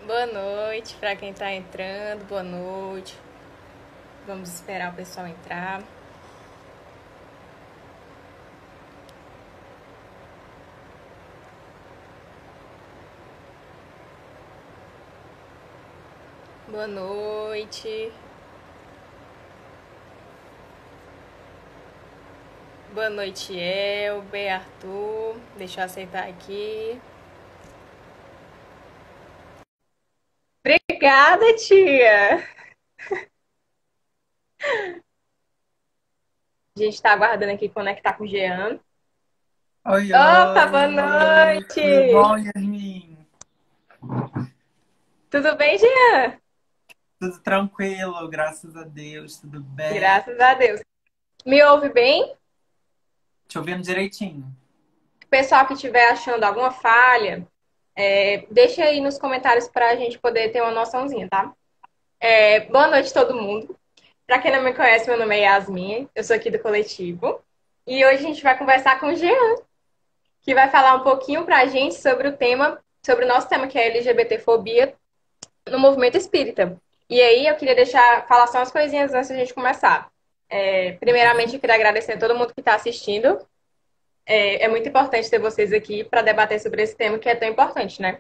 Boa noite para quem está entrando, boa noite. Vamos esperar o pessoal entrar. Boa noite. Boa noite, Elber, Arthur. Deixa eu aceitar aqui. Obrigada, tia. A gente está aguardando aqui conectar com o Jean. Oi, Opa, boa oi! Tudo noite. bom, Yasmin? Tudo bem, Jean? Tudo tranquilo, graças a Deus, tudo bem. Graças a Deus. Me ouve bem? Te ouvindo direitinho. O pessoal que estiver achando alguma falha, deixa aí nos comentários para a gente poder ter uma noçãozinha, tá? Boa noite, todo mundo. Para quem não me conhece, meu nome é Yasmin, eu sou aqui do coletivo. E hoje a gente vai conversar com o Jean, que vai falar um pouquinho para a gente sobre o tema, sobre o nosso tema, que é LGBTfobia no movimento espírita. E aí eu queria falar só umas coisinhas antes da gente começar. Primeiramente, eu queria agradecer a todo mundo que está assistindo. É muito importante ter vocês aqui para debater sobre esse tema que é tão importante, né?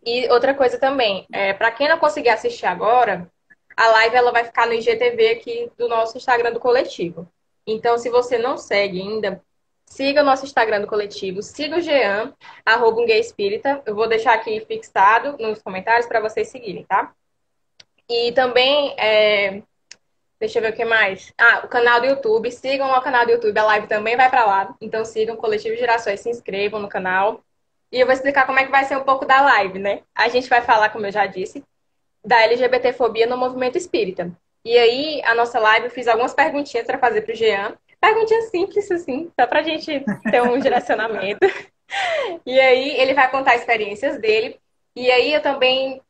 E outra coisa também, para quem não conseguir assistir agora, a live ela vai ficar no IGTV aqui do nosso Instagram do coletivo. Então, se você não segue ainda, siga o nosso Instagram do coletivo, siga o Jean, arroba um gay espírita. Eu vou deixar aqui fixado nos comentários para vocês seguirem, tá? E também, deixa eu ver o que mais. Ah, o canal do YouTube, sigam o canal do YouTube, a live também vai para lá. Então, sigam o Coletivo Gerações, se inscrevam no canal. E eu vou explicar como é que vai ser um pouco da live, né? A gente vai falar, como eu já disse, da LGBTfobia no movimento espírita. E aí, a nossa live, eu fiz algumas perguntinhas para fazer para o Jean. Perguntinhas simples, assim, só para a gente ter um direcionamento. E aí, ele vai contar experiências dele. E aí, eu também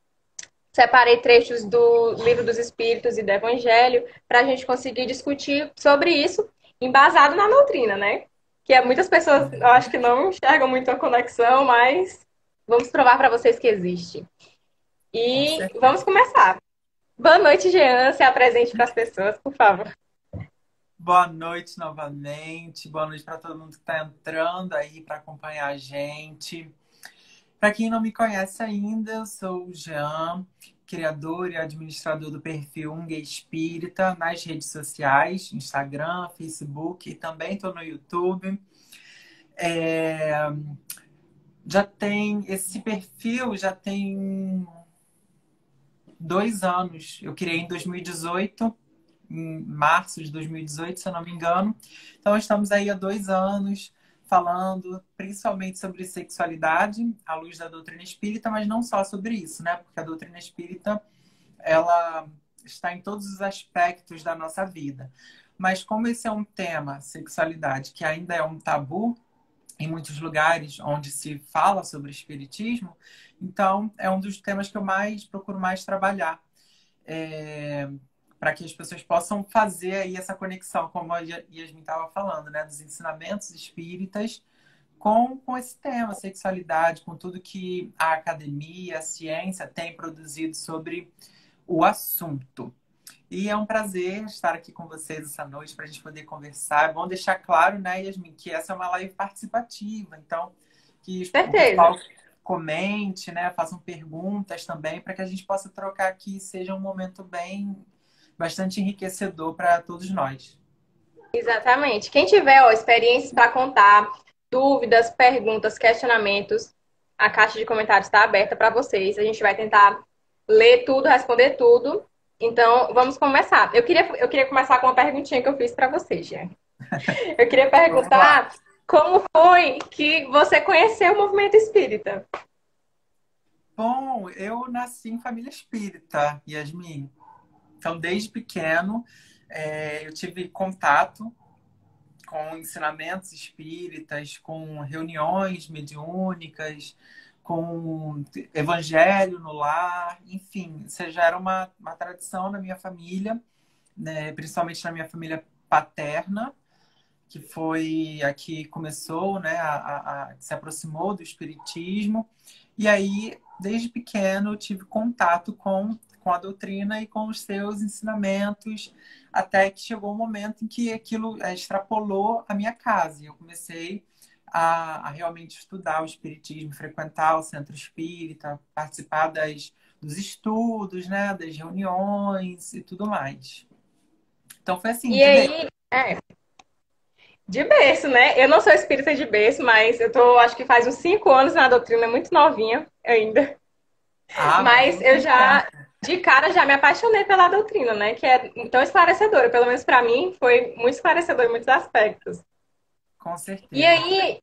separei trechos do Livro dos Espíritos e do Evangelho para a gente conseguir discutir sobre isso, embasado na doutrina, né? Que muitas pessoas, eu acho que não enxergam muito a conexão, mas vamos provar para vocês que existe. Com E vamos certeza. começar. Boa noite, Jean. Se apresente para as pessoas, por favor. Boa noite novamente, boa noite para todo mundo que está entrando aí para acompanhar a gente. Para quem não me conhece ainda, eu sou o Jean, criador e administrador do perfil Um Gay Espírita nas redes sociais, Instagram, Facebook e também estou no YouTube. É, Já tem esse perfil, já tem 2 anos. Eu criei em 2018, em março de 2018, se eu não me engano. Então, estamos aí há 2 anos falando principalmente sobre sexualidade à luz da doutrina espírita, mas não só sobre isso, né? Porque a doutrina espírita, ela está em todos os aspectos da nossa vida. Mas como esse é um tema, sexualidade, que ainda é um tabu, em muitos lugares onde se fala sobre espiritismo, então é um dos temas que eu mais procuro mais trabalhar, para que as pessoas possam fazer aí essa conexão, como a Yasmin estava falando, né, dos ensinamentos espíritas com esse tema, sexualidade, com tudo que a academia, a ciência tem produzido sobre o assunto. E é um prazer estar aqui com vocês essa noite para a gente poder conversar. É bom deixar claro, né, Yasmin, que essa é uma live participativa. Então, que o Certeza. pessoal comente, né, façam perguntas também, para que a gente possa trocar aqui e seja um momento bastante enriquecedor para todos nós. Exatamente. Quem tiver experiências para contar, dúvidas, perguntas, questionamentos, a caixa de comentários está aberta para vocês. A gente vai tentar ler tudo, responder tudo. Então, vamos começar. Eu queria começar com uma perguntinha que eu fiz para você, Jean. Eu queria Vamos lá. perguntar como foi que você conheceu o movimento espírita? Bom, eu nasci em família espírita, Yasmin. Então, desde pequeno, eu tive contato com ensinamentos espíritas, com reuniões mediúnicas, com evangelho no lar, enfim, isso já era uma tradição na minha família, né, principalmente na minha família paterna, que foi a que começou, né, que se aproximou do espiritismo. E aí, desde pequeno, eu tive contato com a doutrina e com os seus ensinamentos, até que chegou um momento em que aquilo extrapolou a minha casa. E eu comecei a realmente estudar o espiritismo, frequentar o centro espírita, participar dos estudos, né, das reuniões e tudo mais. Então foi assim, E de bem. aí, de berço, né? Eu não sou espírita de berço, mas eu tô, acho que faz uns 5 anos na doutrina, muito novinha ainda. Ah, mas Mas não eu tem tempo, já, de cara, já me apaixonei pela doutrina, né? Que é tão esclarecedora. Pelo menos para mim, foi muito esclarecedor em muitos aspectos. com E certeza. aí,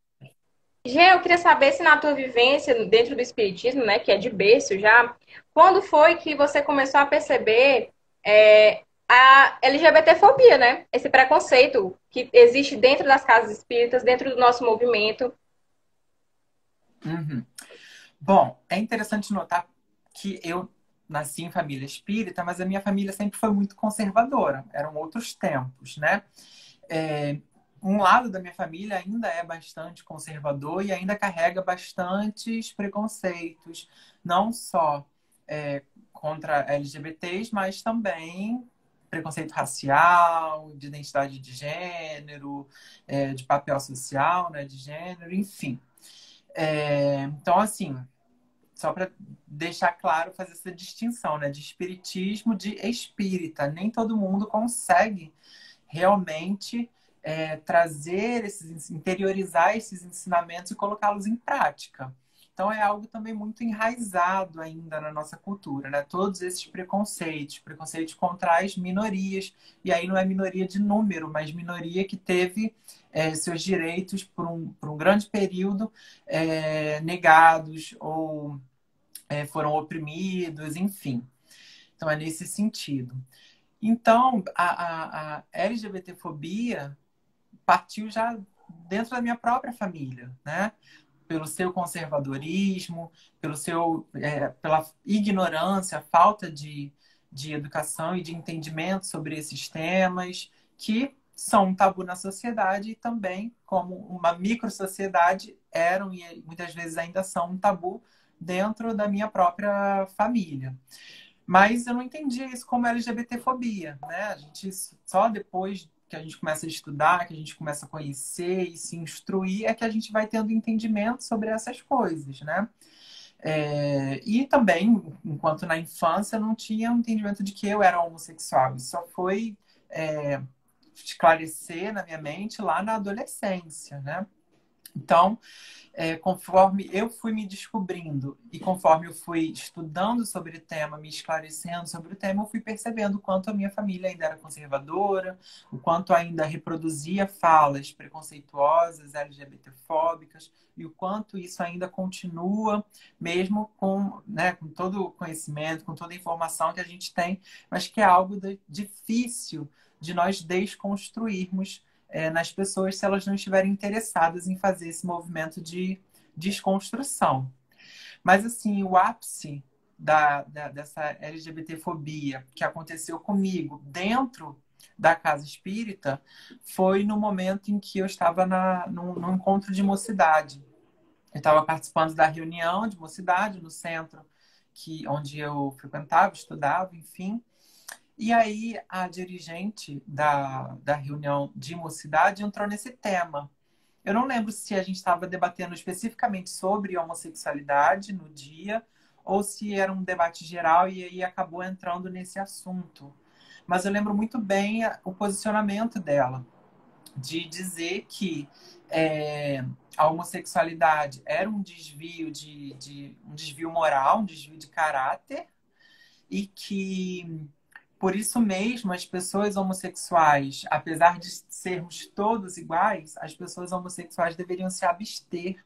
Gê, eu queria saber se na tua vivência dentro do espiritismo, né, que é de berço já, quando foi que você começou a perceber a LGBTfobia, né? Esse preconceito que existe dentro das casas espíritas, dentro do nosso movimento. Uhum. Bom, é interessante notar que eu nasci em família espírita, mas a minha família sempre foi muito conservadora. Eram outros tempos, né? É, um lado da minha família ainda é bastante conservador e ainda carrega bastantes preconceitos, não só contra LGBTs, mas também preconceito racial, de identidade de gênero, de papel social, né, de gênero, enfim. Então, assim, só para deixar claro, fazer essa distinção, né, de espiritismo de espírita. Nem todo mundo consegue realmente trazer interiorizar esses ensinamentos e colocá-los em prática. Então é algo também muito enraizado ainda na nossa cultura, né? Todos esses preconceitos contra as minorias, e aí não é minoria de número, mas minoria que teve seus direitos por um grande período negados ou foram oprimidos, enfim. Então é nesse sentido. Então, a LGBTfobia partiu já dentro da minha própria família, né? Pelo seu conservadorismo, pela ignorância, falta de educação e de entendimento sobre esses temas, que são um tabu na sociedade e também, como uma microsociedade, eram e muitas vezes ainda são um tabu dentro da minha própria família. Mas eu não entendia isso como LGBTfobia, né? A gente só depois que a gente começa a estudar, que a gente começa a conhecer e se instruir, é que a gente vai tendo entendimento sobre essas coisas, né? E também, enquanto na infância, eu não tinha um entendimento de que eu era homossexual. Isso só foi esclarecer na minha mente lá na adolescência, né? Então, conforme eu fui me descobrindo e conforme eu fui estudando sobre o tema, me esclarecendo sobre o tema, eu fui percebendo o quanto a minha família ainda era conservadora, o quanto ainda reproduzia falas preconceituosas, LGBTfóbicas, e o quanto isso ainda continua, mesmo com, né, com todo o conhecimento, com toda a informação que a gente tem, mas que é algo difícil de nós desconstruirmos nas pessoas se elas não estiverem interessadas em fazer esse movimento de desconstrução. Mas, assim, o ápice dessa LGBTfobia que aconteceu comigo dentro da casa espírita foi no momento em que eu estava num encontro de mocidade. Eu estava participando da reunião de mocidade no centro onde eu frequentava, estudava, enfim. E aí a dirigente da reunião de mocidade entrou nesse tema. Eu não lembro se a gente estava debatendo especificamente sobre homossexualidade no dia ou se era um debate geral e aí acabou entrando nesse assunto. Mas eu lembro muito bem o posicionamento dela, de dizer que a homossexualidade era um desvio um desvio moral, um desvio de caráter, e que por isso mesmo, as pessoas homossexuais, apesar de sermos todos iguais, as pessoas homossexuais deveriam se abster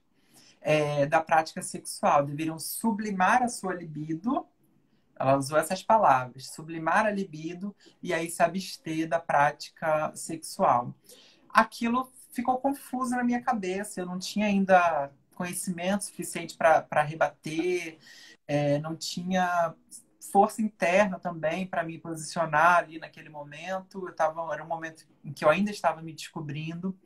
da prática sexual, deveriam sublimar a sua libido. Ela usou essas palavras, sublimar a libido e aí se abster da prática sexual. Aquilo ficou confuso na minha cabeça, eu não tinha ainda conhecimento suficiente para rebater, não tinha força interna também para me posicionar ali naquele momento. Era um momento em que eu ainda estava me descobrindo,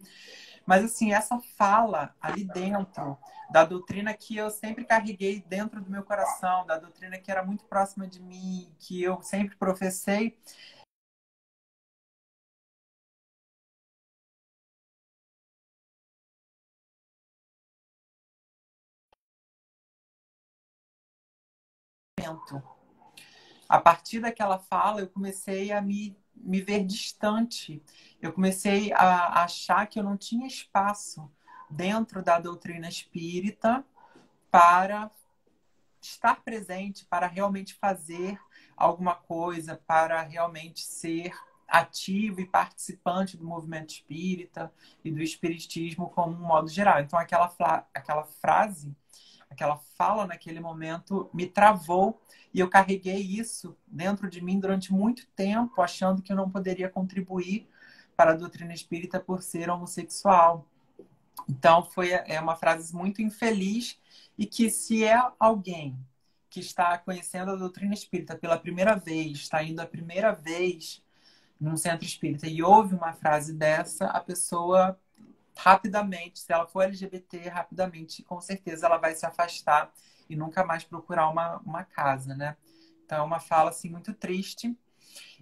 Mas, assim, essa fala ali dentro da doutrina que eu sempre carreguei dentro do meu coração, da doutrina que era muito próxima de mim, que eu sempre professei, a partir daquela fala, eu comecei a me ver distante. Eu comecei a achar que eu não tinha espaço dentro da doutrina espírita para estar presente, para realmente fazer alguma coisa, para realmente ser ativo e participante do movimento espírita e do espiritismo como um modo geral. Então, aquela frase, aquela fala naquele momento me travou e eu carreguei isso dentro de mim durante muito tempo, achando que eu não poderia contribuir para a doutrina espírita por ser homossexual. Então, é uma frase muito infeliz e que se é alguém que está conhecendo a doutrina espírita pela primeira vez, está indo a primeira vez num centro espírita e ouve uma frase dessa, a pessoa rapidamente, se ela for LGBT, rapidamente, com certeza ela vai se afastar e nunca mais procurar uma casa, né? Então é uma fala assim muito triste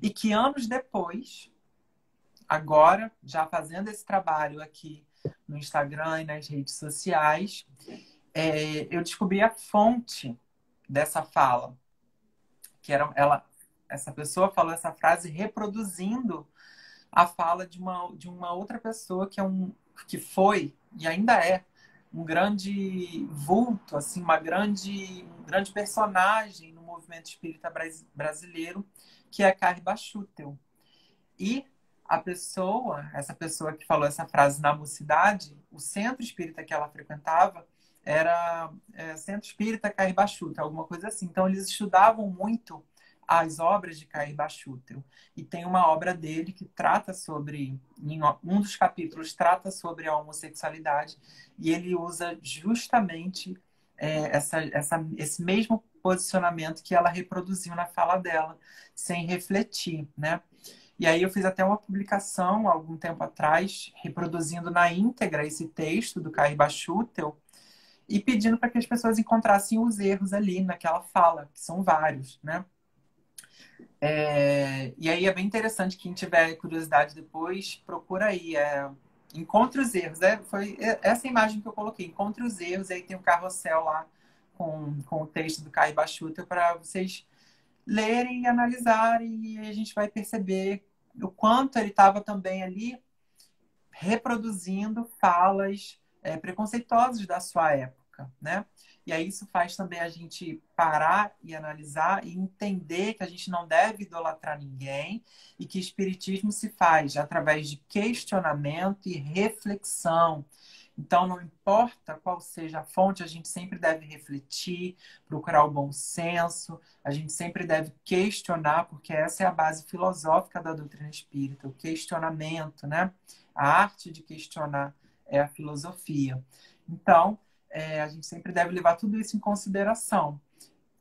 e que anos depois, agora já fazendo esse trabalho aqui no Instagram e nas redes sociais, eu descobri a fonte dessa fala, que era essa pessoa falou essa frase reproduzindo a fala de uma outra pessoa que foi e ainda é um grande vulto, assim, um grande personagem no movimento espírita brasileiro, que é a Carrie Bachutel. E essa pessoa que falou essa frase na mocidade, o centro espírita que ela frequentava era Centro Espírita Cair Bachutel, alguma coisa assim. Então, eles estudavam muito as obras de Cair Bachutel. E tem uma obra dele que trata sobre, em um dos capítulos, trata sobre a homossexualidade, e ele usa justamente esse mesmo posicionamento que ela reproduziu na fala dela, sem refletir, né? E aí eu fiz até uma publicação algum tempo atrás, reproduzindo na íntegra esse texto do Cair Bachutel e pedindo para que as pessoas encontrassem os erros ali naquela fala, que são vários, né? E aí é bem interessante, quem tiver curiosidade depois, procura aí. Encontre os erros. Foi essa imagem que eu coloquei. Encontre os erros, aí tem um carrossel lá com o texto do Cair Bachutel para vocês lerem e analisarem, e a gente vai perceber o quanto ele estava também ali reproduzindo falas preconceituosas da sua época, né? E aí isso faz também a gente parar e analisar e entender que a gente não deve idolatrar ninguém e que espiritismo se faz através de questionamento e reflexão. Então, não importa qual seja a fonte, a gente sempre deve refletir, procurar o bom senso, a gente sempre deve questionar, porque essa é a base filosófica da doutrina espírita, o questionamento, né? A arte de questionar é a filosofia. Então, a gente sempre deve levar tudo isso em consideração.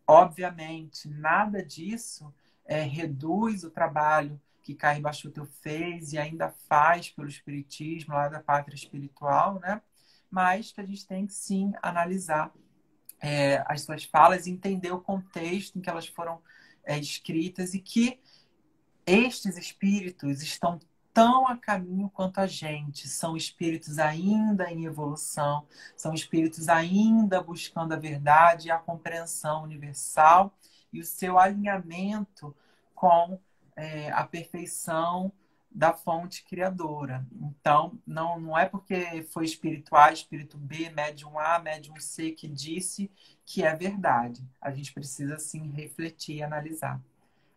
Obviamente, nada disso reduz o trabalho que Caio Bachutel fez e ainda faz pelo Espiritismo, lá da Pátria Espiritual, né? Mas que a gente tem que sim analisar as suas falas e entender o contexto em que elas foram escritas e que estes espíritos estão tão a caminho quanto a gente. São espíritos ainda em evolução, são espíritos ainda buscando a verdade e a compreensão universal e o seu alinhamento com a perfeição da fonte criadora. Então, não é porque foi espírito A, espírito B, médium A, médium C que disse que é verdade. A gente precisa, sim, refletir e analisar.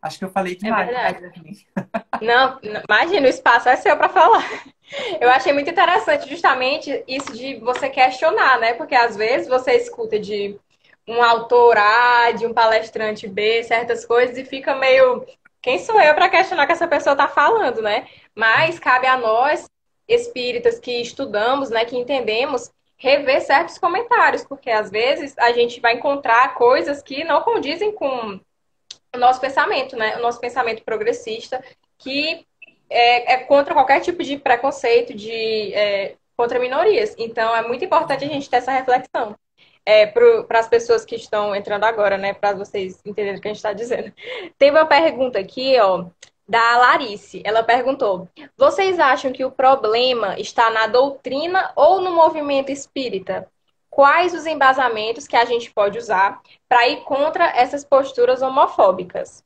Acho que eu falei É demais, né, verdade. Yasmin? Não, imagina, o espaço é seu para falar. Eu achei muito interessante justamente isso de você questionar, né? Porque às vezes você escuta de um autor A, de um palestrante B, certas coisas e fica meio, quem sou eu para questionar o que essa pessoa está falando, né? Mas cabe a nós, espíritas que estudamos, né, que entendemos, rever certos comentários, porque às vezes a gente vai encontrar coisas que não condizem com o nosso pensamento, né? O nosso pensamento progressista, que é contra qualquer tipo de preconceito, de contra minorias. Então, é muito importante a gente ter essa reflexão. Para as pessoas que estão entrando agora, né? Para vocês entenderem o que a gente está dizendo. Tem uma pergunta aqui, ó, da Larice. Ela perguntou: vocês acham que o problema está na doutrina ou no movimento espírita? Quais os embasamentos que a gente pode usar para ir contra essas posturas homofóbicas?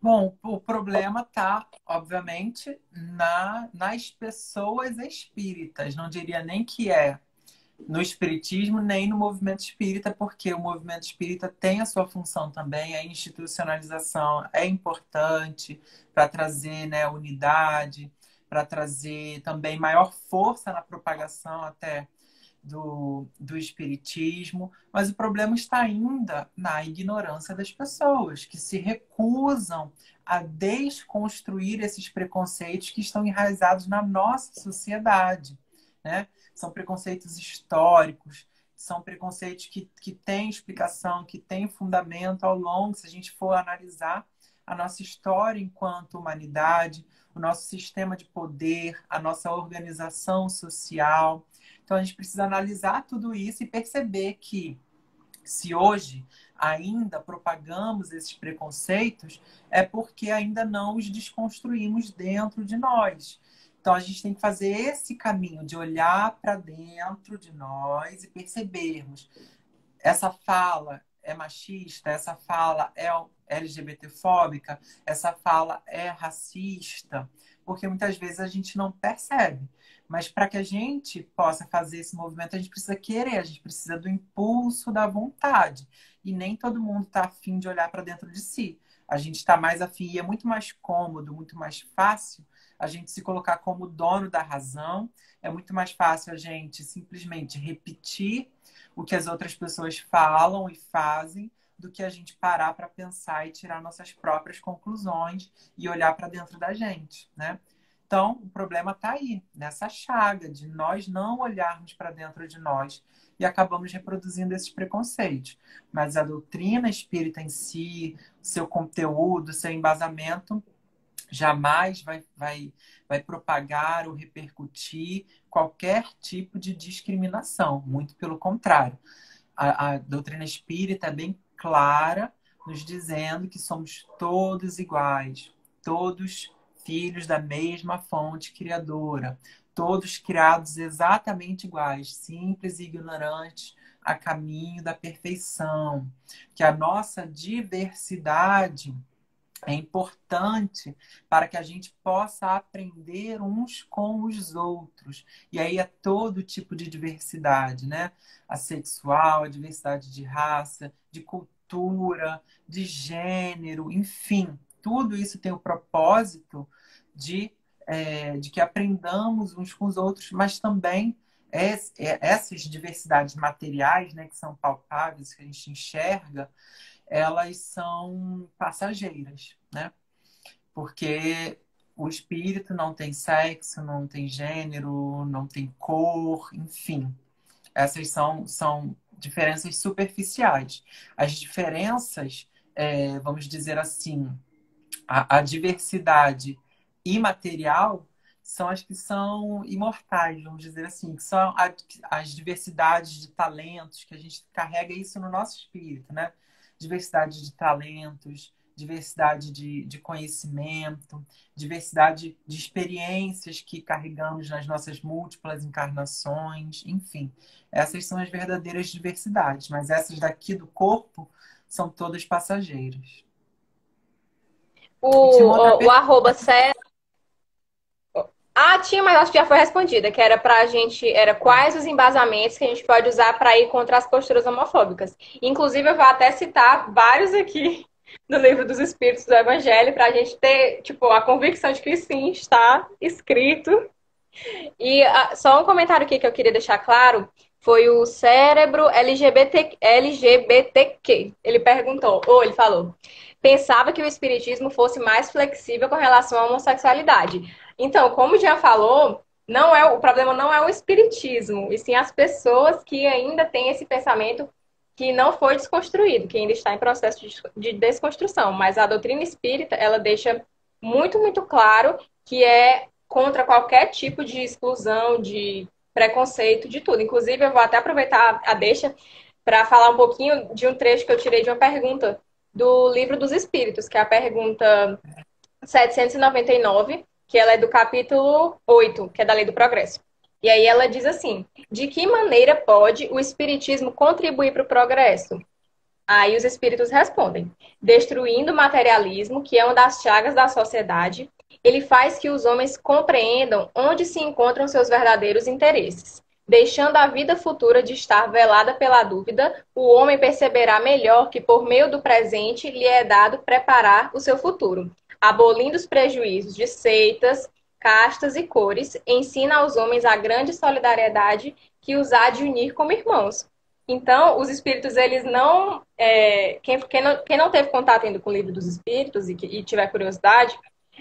Bom, o problema está, obviamente, nas pessoas espíritas. Não diria nem que é no espiritismo, nem no movimento espírita, porque o movimento espírita tem a sua função também, a institucionalização é importante para trazer, né, unidade, para trazer também maior força na propagação até do espiritismo, mas o problema está ainda na ignorância das pessoas, que se recusam a desconstruir esses preconceitos que estão enraizados na nossa sociedade, né? São preconceitos históricos, são preconceitos que têm explicação, que têm fundamento ao longo, se a gente for analisar a nossa história enquanto humanidade, o nosso sistema de poder, a nossa organização social. Então, a gente precisa analisar tudo isso e perceber que, se hoje ainda propagamos esses preconceitos, é porque ainda não os desconstruímos dentro de nós. Então, a gente tem que fazer esse caminho de olhar para dentro de nós e percebermos: essa fala é machista, essa fala é LGBTfóbica, essa fala é racista, porque muitas vezes a gente não percebe. Mas para que a gente possa fazer esse movimento, a gente precisa querer, a gente precisa do impulso da vontade. E nem todo mundo está afim de olhar para dentro de si. A gente está mais afim, e é muito mais cômodo, muito mais fácil a gente se colocar como dono da razão. É muito mais fácil a gente simplesmente repetir o que as outras pessoas falam e fazem, do que a gente parar para pensar e tirar nossas próprias conclusões e olhar para dentro da gente, né? Então, o problema está aí, nessa chaga de nós não olharmos para dentro de nós e acabamos reproduzindo esses preconceitos. Mas a doutrina espírita em si, seu conteúdo, seu embasamento, jamais vai propagar ou repercutir qualquer tipo de discriminação. Muito pelo contrário. A doutrina espírita é bem clara, nos dizendo que somos todos iguais, todos filhos da mesma fonte criadora, todos criados exatamente iguais, simples e ignorantes, a caminho da perfeição, que a nossa diversidade é importante para que a gente possa aprender uns com os outros. E aí é todo tipo de diversidade, né? A sexual, a diversidade de raça, de cultura, de gênero, enfim. Tudo isso tem o propósito de que aprendamos uns com os outros, mas também essas diversidades materiais, né, que são palpáveis, que a gente enxerga, elas são passageiras, né? Porque o espírito não tem sexo, não tem gênero, não tem cor, enfim. Essas são diferenças superficiais. As diferenças, vamos dizer assim, a diversidade imaterial são as que são imortais, vamos dizer assim, que são as diversidades de talentos, que a gente carrega isso no nosso espírito, né? Diversidade de talentos, diversidade de conhecimento, diversidade de experiências que carregamos nas nossas múltiplas encarnações, enfim. Essas são as verdadeiras diversidades, mas essas daqui do corpo são todas passageiras. E tinha uma outra O pergunta. arroba tinha, mas acho que já foi respondida, que era pra gente, era quais os embasamentos que a gente pode usar para ir contra as posturas homofóbicas. Inclusive, eu vou até citar vários aqui do Livro dos Espíritos do Evangelho, para a gente ter, tipo, a convicção de que sim, está escrito. E só um comentário aqui que eu queria deixar claro, foi o Cérebro LGBTQ. Ele perguntou, ou ele falou: pensava que o espiritismo fosse mais flexível com relação à homossexualidade. Então, como o Jean falou, o problema não é o espiritismo, e sim as pessoas que ainda têm esse pensamento que não foi desconstruído, que ainda está em processo de desconstrução. Mas a doutrina espírita, ela deixa muito, muito claro que é contra qualquer tipo de exclusão, de preconceito, de tudo. Inclusive, eu vou até aproveitar a deixa para falar um pouquinho de um trecho que eu tirei de uma pergunta do Livro dos Espíritos, que é a pergunta 799, que ela é do capítulo 8, que é da Lei do Progresso. E aí ela diz assim: de que maneira pode o Espiritismo contribuir para o progresso? Aí os espíritos respondem: destruindo o materialismo, que é uma das chagas da sociedade, ele faz que os homens compreendam onde se encontram seus verdadeiros interesses. Deixando a vida futura de estar velada pela dúvida, o homem perceberá melhor que, por meio do presente, lhe é dado preparar o seu futuro. Abolindo os prejuízos de seitas, castas e cores, ensina aos homens a grande solidariedade que os há de unir como irmãos. Então, os espíritos, eles não. Quem não teve contato ainda com o livro dos espíritos e tiver curiosidade,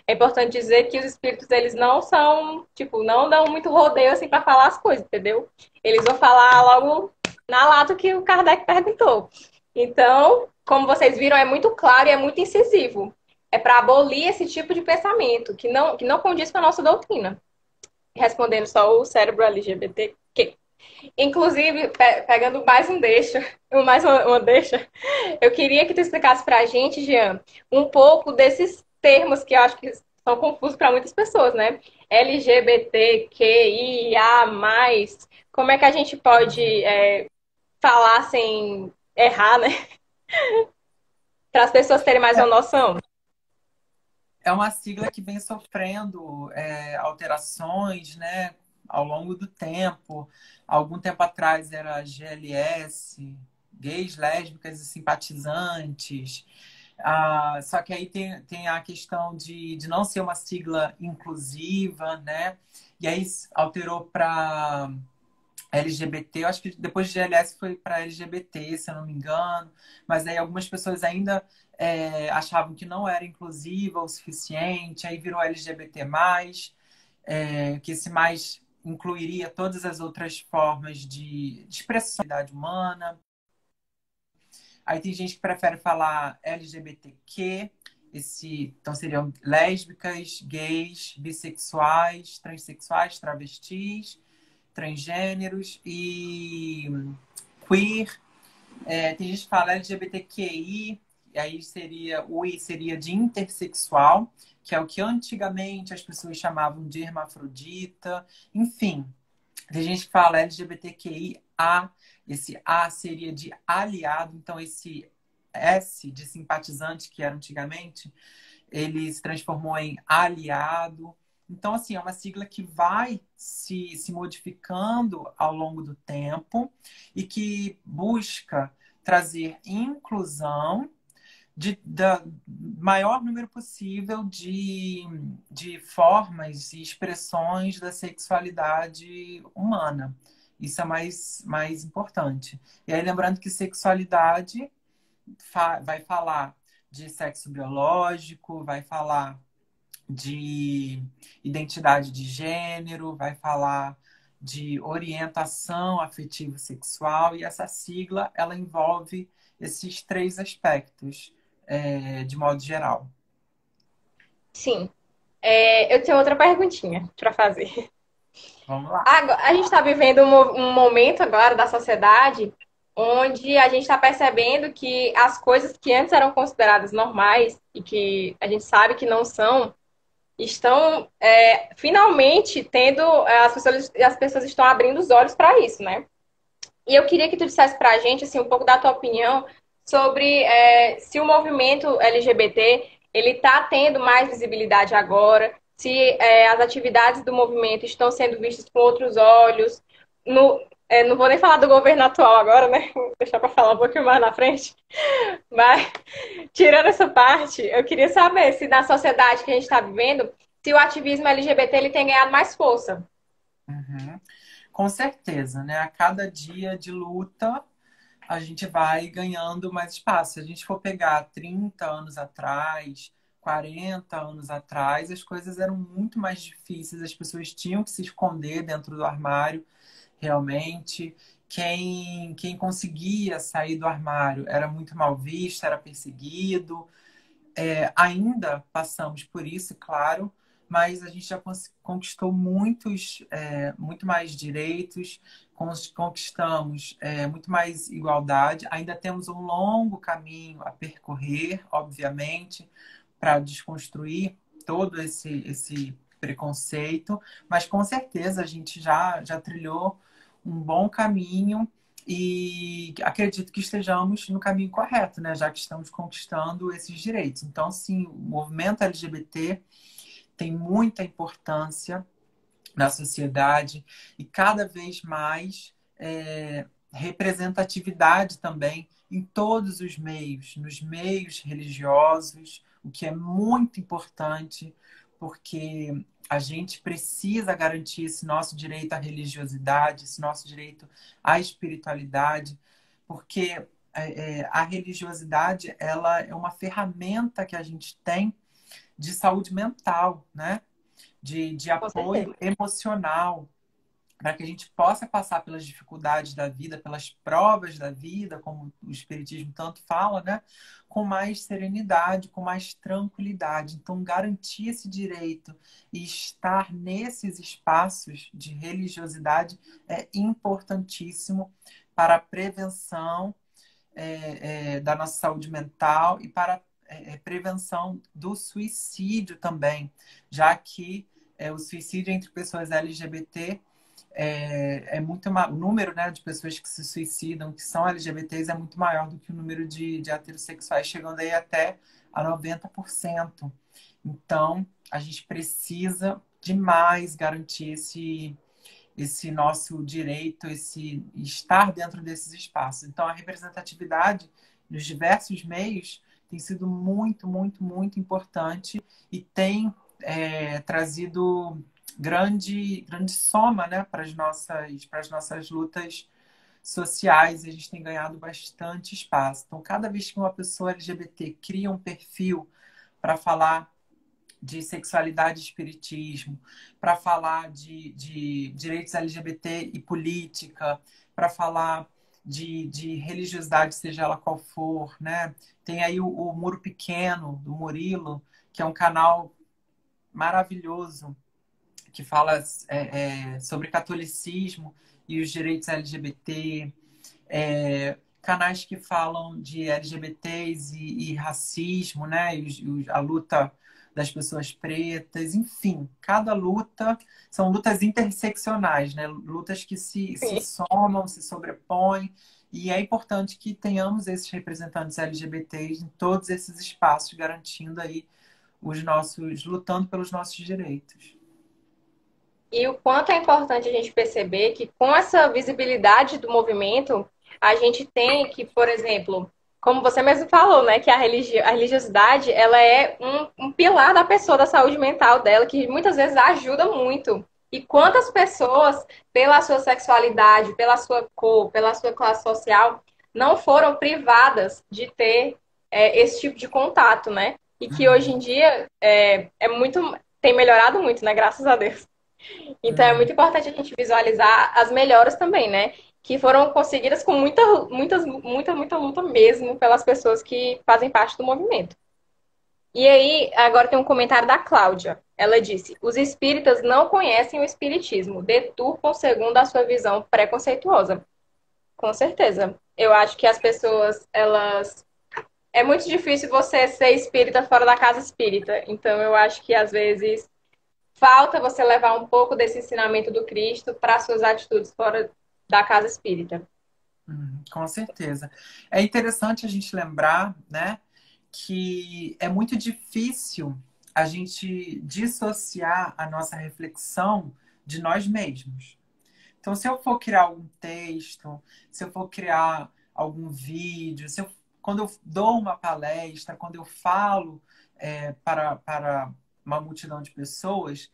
é importante dizer que os espíritos, eles não são, tipo, não dão muito rodeio assim para falar as coisas, entendeu? Eles vão falar logo na lata que o Kardec perguntou. Então, como vocês viram, é muito claro e é muito incisivo. É para abolir esse tipo de pensamento que não condiz com a nossa doutrina. Respondendo só o cérebro LGBTQ. Inclusive, pegando mais um deixa, mais uma deixa, eu queria que tu explicasse pra gente, Jean, um pouco desses termos que eu acho que são confusos para muitas pessoas, né? LGBTQIA+, como é que a gente pode falar sem errar, né? Para as pessoas terem mais uma noção. É uma sigla que vem sofrendo alterações, né, ao longo do tempo. Algum tempo atrás era GLS, gays, lésbicas e simpatizantes. Só que aí tem a questão de não ser uma sigla inclusiva, né? E aí alterou para LGBT. Eu acho que depois de GLS foi para LGBT, se eu não me engano. Mas aí algumas pessoas ainda achavam que não era inclusiva o suficiente. Aí virou LGBT+, que esse mais incluiria todas as outras formas de expressão da humana. Aí tem gente que prefere falar LGBTQ, então seriam lésbicas, gays, bissexuais, transexuais, travestis, transgêneros e queer. Tem gente que fala LGBTQI, e aí o I seria de intersexual, que é o que antigamente as pessoas chamavam de hermafrodita. Enfim, tem gente que fala LGBTQIA, esse A seria de aliado, então esse S de simpatizante, que era antigamente, ele se transformou em aliado. Então, assim, é uma sigla que vai se modificando ao longo do tempo e que busca trazer inclusão da maior número possível de formas e expressões da sexualidade humana. Isso é mais importante. E aí, lembrando que sexualidade vai falar de sexo biológico, vai falar de identidade de gênero, vai falar de orientação afetivo-sexual, e essa sigla ela envolve esses três aspectos, de modo geral. Sim. Eu tenho outra perguntinha para fazer. Vamos lá. A gente está vivendo um momento agora da sociedade onde a gente está percebendo que as coisas que antes eram consideradas normais e que a gente sabe que não são, estão finalmente tendo, as pessoas estão abrindo os olhos para isso, né? E eu queria que tu dissesse para a gente assim, um pouco da tua opinião sobre se o movimento LGBT ele está tendo mais visibilidade agora, se as atividades do movimento estão sendo vistas com outros olhos. Não vou nem falar do governo atual agora, né? Vou deixar para falar um pouquinho mais na frente. Mas, tirando essa parte, eu queria saber se na sociedade que a gente está vivendo, se o ativismo LGBT ele tem ganhado mais força. Uhum. Com certeza, né? A cada dia de luta, a gente vai ganhando mais espaço. Se a gente for pegar 30 anos atrás, 40 anos atrás, as coisas eram muito mais difíceis, as pessoas tinham que se esconder dentro do armário, realmente. Quem conseguia sair do armário era muito mal visto, era perseguido. Ainda passamos por isso, claro, mas a gente já conquistou muito mais direitos, conquistamos muito mais igualdade. Ainda temos um longo caminho a percorrer, obviamente, para desconstruir todo esse preconceito, mas com certeza a gente já trilhou um bom caminho e acredito que estejamos no caminho correto, né? Já que estamos conquistando esses direitos. Então, sim, o movimento LGBT tem muita importância na sociedade e cada vez mais representatividade também em todos os meios, nos meios religiosos, o que é muito importante, porque a gente precisa garantir esse nosso direito à religiosidade, esse nosso direito à espiritualidade, porque a religiosidade ela é uma ferramenta que a gente tem de saúde mental, né? De Com certeza. apoio emocional, para que a gente possa passar pelas dificuldades da vida, pelas provas da vida, como o Espiritismo tanto fala, né? Com mais serenidade, com mais tranquilidade. Então, garantir esse direito e estar nesses espaços de religiosidade é importantíssimo para a prevenção da nossa saúde mental e para prevenção do suicídio também, já que o suicídio entre pessoas LGBT o número, né, de pessoas que se suicidam, que são LGBTs, é muito maior do que o número de heterossexuais, chegando aí até a 90%. Então, a gente precisa demais garantir esse nosso direito, esse estar dentro desses espaços. Então, a representatividade nos diversos meios tem sido muito, muito, muito importante e tem trazido grande soma, né, para as nossas lutas sociais. A gente tem ganhado bastante espaço. Então, cada vez que uma pessoa LGBT cria um perfil para falar de sexualidade e espiritismo, para falar de direitos LGBT e política, para falar de religiosidade, seja ela qual for, né? Tem aí o Muro Pequeno, do Murilo, que é um canal maravilhoso, que fala sobre catolicismo e os direitos LGBT, canais que falam de LGBTs e racismo, né? A luta das pessoas pretas, enfim, cada luta são lutas interseccionais, né? Lutas que se Sim. somam, se sobrepõem, e é importante que tenhamos esses representantes LGBTs em todos esses espaços, garantindo aí lutando pelos nossos direitos. E o quanto é importante a gente perceber que com essa visibilidade do movimento, a gente tem que, por exemplo, como você mesmo falou, né, que a religiosidade, ela é um pilar da pessoa, da saúde mental dela, que muitas vezes ajuda muito. E quantas pessoas, pela sua sexualidade, pela sua cor, pela sua classe social, não foram privadas de ter esse tipo de contato, né? E que hoje em dia tem melhorado muito, né? Graças a Deus. Então é Uhum. muito importante a gente visualizar as melhoras também, né? Que foram conseguidas com muita luta mesmo pelas pessoas que fazem parte do movimento. E aí, agora tem um comentário da Cláudia. Ela disse: os espíritas não conhecem o espiritismo, deturpam segundo a sua visão preconceituosa. Com certeza. Eu acho que as pessoas, elas. É muito difícil você ser espírita fora da casa espírita. Então, eu acho que às vezes falta você levar um pouco desse ensinamento do Cristo para suas atitudes fora da casa espírita. Com certeza. É interessante a gente lembrar, né, que é muito difícil a gente dissociar a nossa reflexão de nós mesmos. Então, se eu for criar algum texto, se eu for criar algum vídeo, quando eu dou uma palestra, quando eu falo para uma multidão de pessoas,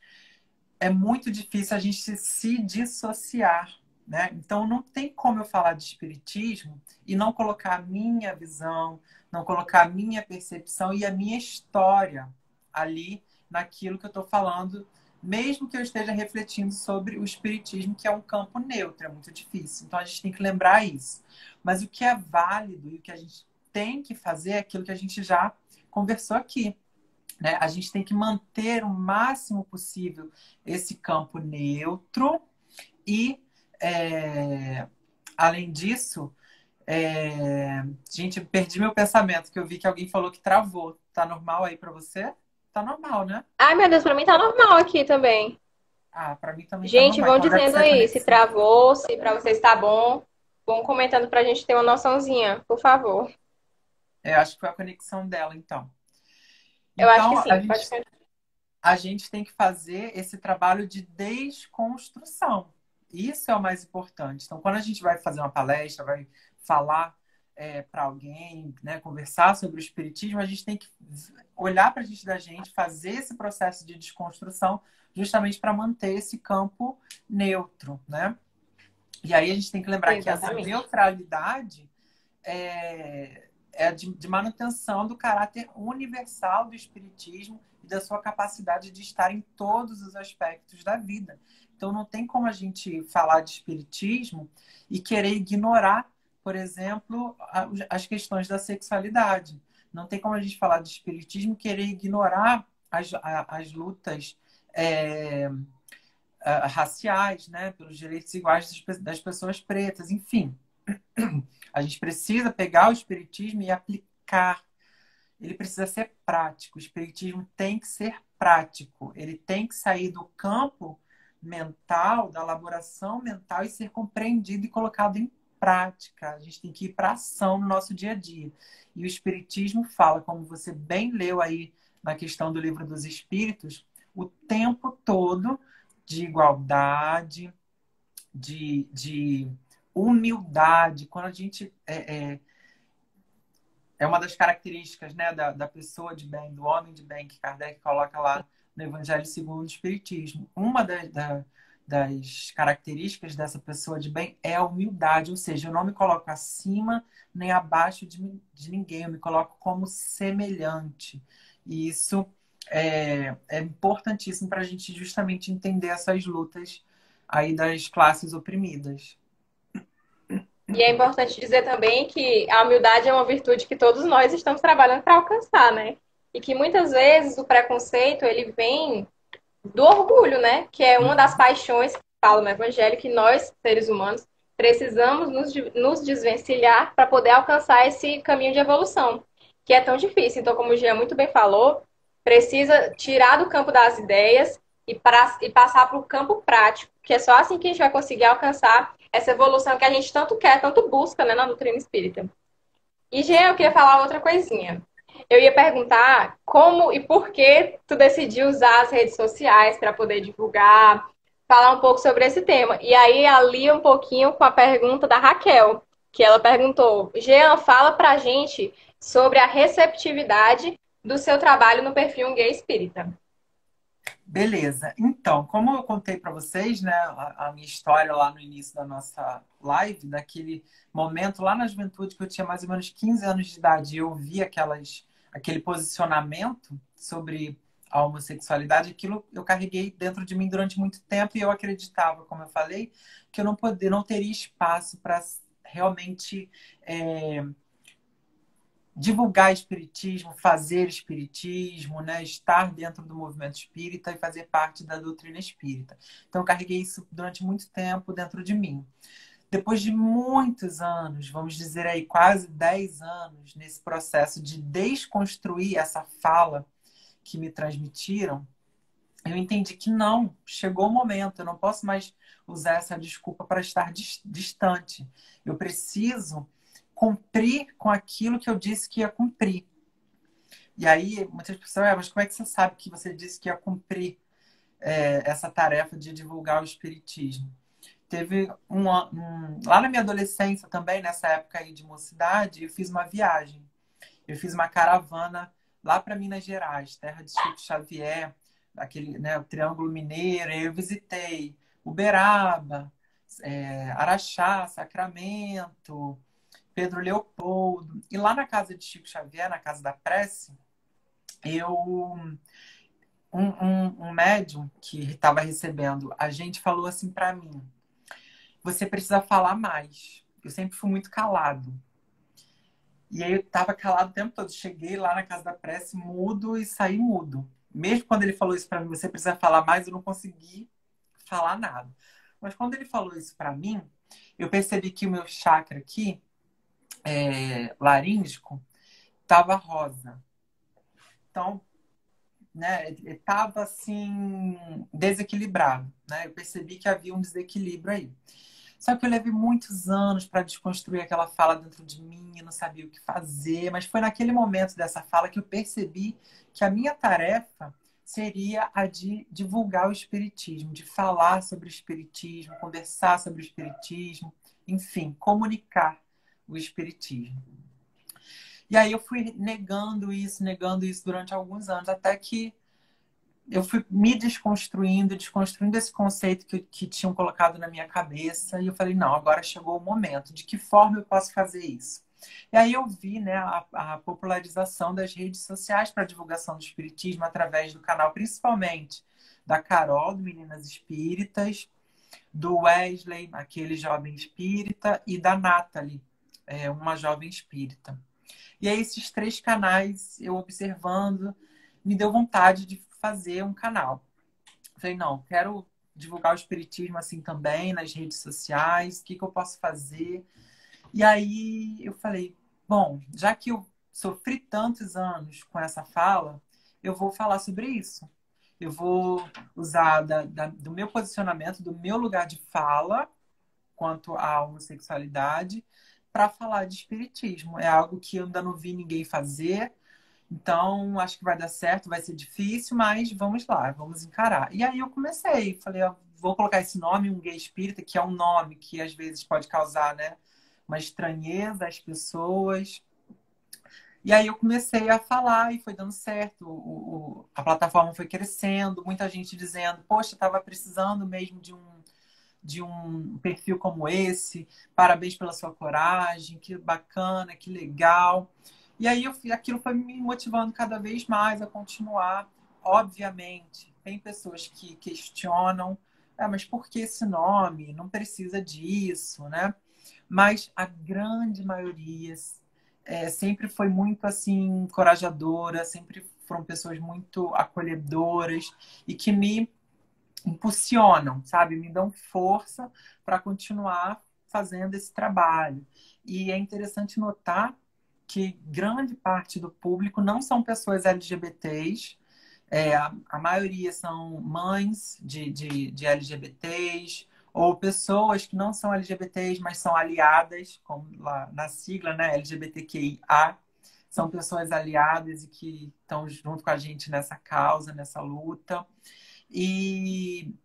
é muito difícil a gente se dissociar, né? Então, não tem como eu falar de espiritismo e não colocar a minha visão, não colocar a minha percepção e a minha história ali naquilo que eu estou falando, mesmo que eu esteja refletindo sobre o espiritismo, que é um campo neutro, é muito difícil. Então, a gente tem que lembrar isso. Mas o que é válido e o que a gente tem que fazer é aquilo que a gente já conversou aqui. né? A gente tem que manter o máximo possível esse campo neutro e, além disso, gente, perdi meu pensamento, que eu vi que alguém falou que travou. Tá normal aí para você? Tá normal, né? Ai, meu Deus, pra mim tá normal aqui também. Ah, para mim também tá Gente, normal. vão Então deve dizendo ser a aí se conexão. travou, se pra vocês tá bom. Vão comentando pra gente ter uma noçãozinha, por favor. Acho que foi a conexão dela, então. Eu acho que Então, sim, pode continuar. a gente tem que fazer esse trabalho de desconstrução. Isso é o mais importante. Então, quando a gente vai fazer uma palestra, vai falar para alguém, né, conversar sobre o espiritismo, a gente tem que olhar para a gente da gente, fazer esse processo de desconstrução, justamente para manter esse campo neutro, né? E aí a gente tem que lembrar que essa Exatamente. neutralidade é de manutenção do caráter universal do espiritismo e da sua capacidade de estar em todos os aspectos da vida. Então não tem como a gente falar de espiritismo e querer ignorar, por exemplo, as questões da sexualidade. Não tem como a gente falar de espiritismo e querer ignorar as lutas é, raciais, né, pelos direitos iguais das pessoas pretas, enfim. A gente precisa pegar o espiritismo e aplicar. Ele precisa ser prático. O espiritismo tem que ser prático. Ele tem que sair do campo mental, da elaboração mental e ser compreendido e colocado em prática. A gente tem que ir para ação no nosso dia a dia. E o espiritismo fala, como você bem leu aí na questão do Livro dos Espíritos, o tempo todo de igualdade, de humildade. Quando a gente é uma das características, né, da pessoa de bem, do homem de bem, que Kardec coloca lá no Evangelho segundo o Espiritismo. Uma das características dessa pessoa de bem é a humildade, ou seja, eu não me coloco acima nem abaixo de ninguém, eu me coloco como semelhante. E isso é importantíssimo para a gente justamente entender essas lutas aí das classes oprimidas. E é importante dizer também que a humildade é uma virtude que todos nós estamos trabalhando para alcançar, né? E que muitas vezes o preconceito ele vem do orgulho, né? Que é uma das paixões que fala no Evangelho que nós, seres humanos, precisamos nos desvencilhar para poder alcançar esse caminho de evolução, que é tão difícil. Então, como o Jean muito bem falou, precisa tirar do campo das ideias e passar para o campo prático, que é só assim que a gente vai conseguir alcançar essa evolução que a gente tanto quer, tanto busca, né, na doutrina espírita. E, Jean, eu queria falar outra coisinha. Eu ia perguntar como e por que tu decidiu usar as redes sociais para poder divulgar, falar um pouco sobre esse tema. E aí, ali um pouquinho com a pergunta da Raquel, que ela perguntou: Jean, fala pra gente sobre a receptividade do seu trabalho no perfil Um Gay Espírita. Beleza. Então, como eu contei para vocês, né, a minha história lá no início da nossa live, daquele momento lá na juventude que eu tinha mais ou menos 15 anos de idade e eu vi aquele posicionamento sobre a homossexualidade, aquilo eu carreguei dentro de mim durante muito tempo e eu acreditava, como eu falei, que eu não teria espaço para realmente divulgar espiritismo, fazer espiritismo, né? Estar dentro do movimento espírita e fazer parte da doutrina espírita. Então, eu carreguei isso durante muito tempo dentro de mim. Depois de muitos anos, vamos dizer aí quase 10 anos, nesse processo de desconstruir essa fala que me transmitiram, eu entendi que não, chegou o momento, eu não posso mais usar essa desculpa para estar distante. Eu preciso cumprir com aquilo que eu disse que ia cumprir. E aí, muitas pessoas, mas como é que você sabe que você disse que ia cumprir essa tarefa de divulgar o espiritismo? Teve lá na minha adolescência também, nessa época aí de mocidade, eu fiz uma viagem. Eu fiz uma caravana lá para Minas Gerais, terra de Chico Xavier, aquele, né, o Triângulo Mineiro. E eu visitei Uberaba, Araxá, Sacramento, Pedro Leopoldo. E lá na casa de Chico Xavier, na Casa da Prece, um médium que estava recebendo a gente falou assim para mim: você precisa falar mais. Eu sempre fui muito calado. E aí eu tava calado o tempo todo. Cheguei lá na casa da prece, mudo e saí mudo. Mesmo quando ele falou isso pra mim, você precisa falar mais, eu não consegui falar nada. Mas quando ele falou isso pra mim, eu percebi que o meu chakra aqui, laríngeo, tava rosa. Então, né, ele tava assim, desequilibrado, né? Eu percebi que havia um desequilíbrio aí. Só que eu levei muitos anos para desconstruir aquela fala dentro de mim, eu não sabia o que fazer, mas foi naquele momento dessa fala que eu percebi que a minha tarefa seria a de divulgar o espiritismo, de falar sobre o espiritismo, conversar sobre o espiritismo, enfim, comunicar o espiritismo. E aí eu fui negando isso durante alguns anos, até que eu fui me desconstruindo, desconstruindo esse conceito que tinham colocado na minha cabeça. E eu falei, não, agora chegou o momento. De que forma eu posso fazer isso? E aí eu vi, né, a popularização das redes sociais para divulgação do espiritismo através do canal, principalmente da Carol, do Meninas Espíritas, do Wesley, aquele jovem espírita, e da Nathalie, uma jovem espírita. E aí esses três canais, eu observando, me deu vontade de fazer um canal. Falei, não, quero divulgar o espiritismo assim também nas redes sociais, o que que eu posso fazer? E aí eu falei, bom, já que eu sofri tantos anos com essa fala, eu vou falar sobre isso. Eu vou usar do meu posicionamento, do meu lugar de fala quanto à homossexualidade para falar de espiritismo. É algo que eu ainda não vi ninguém fazer, então, acho que vai dar certo, vai ser difícil, mas vamos lá, vamos encarar. E aí eu comecei, falei, ó, vou colocar esse nome, um gay espírita, que é um nome que às vezes pode causar, né, uma estranheza às pessoas. E aí eu comecei a falar e foi dando certo. A plataforma foi crescendo, muita gente dizendo, poxa, estava precisando mesmo de um perfil como esse, parabéns pela sua coragem, que bacana, que legal. E aí aquilo foi me motivando cada vez mais a continuar. Obviamente, tem pessoas que questionam, mas por que esse nome? Não precisa disso, né? Mas a grande maioria sempre foi muito assim encorajadora, sempre foram pessoas muito acolhedoras e que me impulsionam, sabe? Me dão força para continuar fazendo esse trabalho. E é interessante notar que grande parte do público não são pessoas LGBTs, a maioria são mães de LGBTs, ou pessoas que não são LGBTs, mas são aliadas, como lá na sigla, né, LGBTQIA, são pessoas aliadas e que estão junto com a gente nessa causa, nessa luta. E